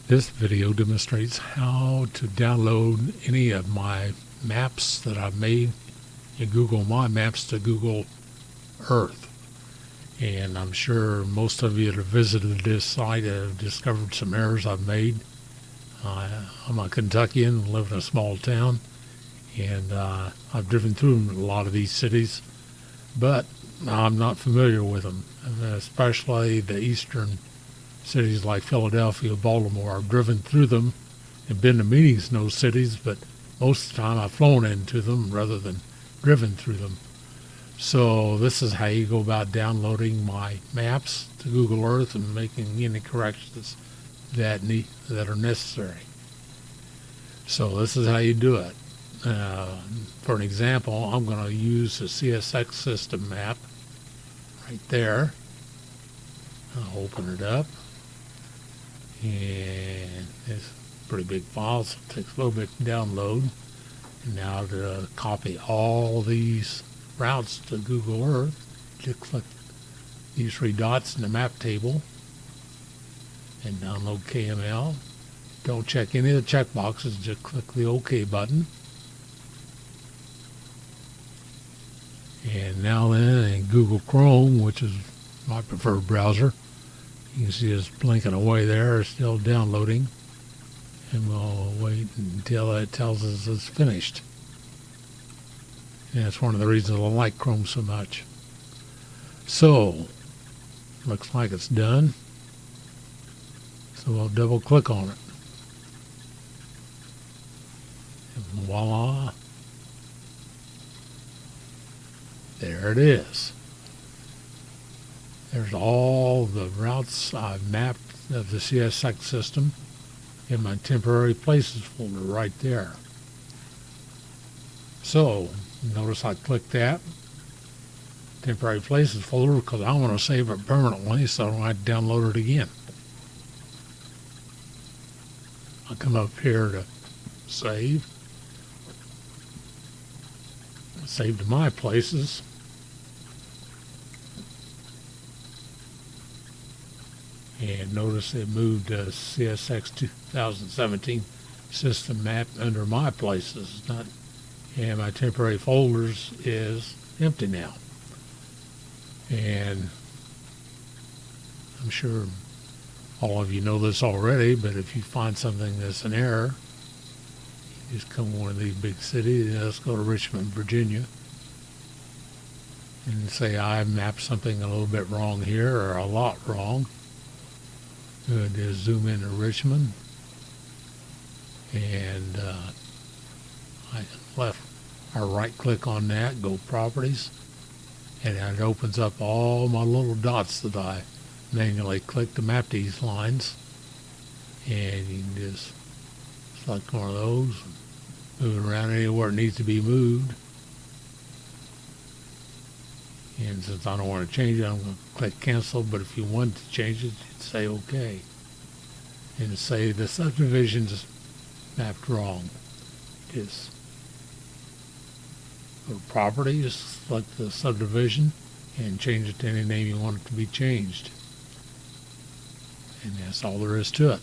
This video demonstrates how to download any of my maps that I've made in Google MyMaps to Google Earth. And I'm sure most of you that have visited this site have discovered some errors I've made. I'm a Kentuckian, live in a small town, and I've driven through a lot of these cities, but I'm not familiar with them, especially the eastern cities like Philadelphia, Baltimore. I've driven through them and been to meetings in those cities, but most of the time I've flown into them rather than driven through them. So this is how you go about downloading my maps to Google Earth and making any corrections that are necessary. So this is how you do it. For an example, I'm going to use the CSX system map right there. I'll open it up. And it's a pretty big file, so it takes a little bit to download. And now to copy all these routes to Google Earth, just click these three dots in the map table and download KML. Don't check any of the check boxes, just click the OK button. And now then in Google Chrome, which is my preferred browser, you can see it's blinking away there, it's still downloading, and we'll wait until it tells us it's finished. And that's one of the reasons I like Chrome so much. So, looks like it's done. So we'll double click on it. And voila. There it is. There's all the routes I've mapped of the CSX system in my temporary places folder right there. So, notice I clicked that temporary places folder because I want to save it permanently so I don't have to download it again. I'll come up here to save. Save to my places. And notice it moved to CSX 2017 system map under my places. And my temporary folders is empty now. And I'm sure all of you know this already, but if you find something that's an error, you just come to one of these big cities. Let's go to Richmond, Virginia, and say I mapped something a little bit wrong here or a lot wrong. Good, just zoom into Richmond, and I right click on that, go properties, and it opens up all my little dots that I manually click to map these lines. And you can just select one of those, move it around anywhere it needs to be moved. And since I don't want to change it, I'm going to click cancel, but if you want to change it, you'd say OK. And say the subdivision's mapped wrong. Just go to properties, select the subdivision, and change it to any name you want it to be changed. And that's all there is to it.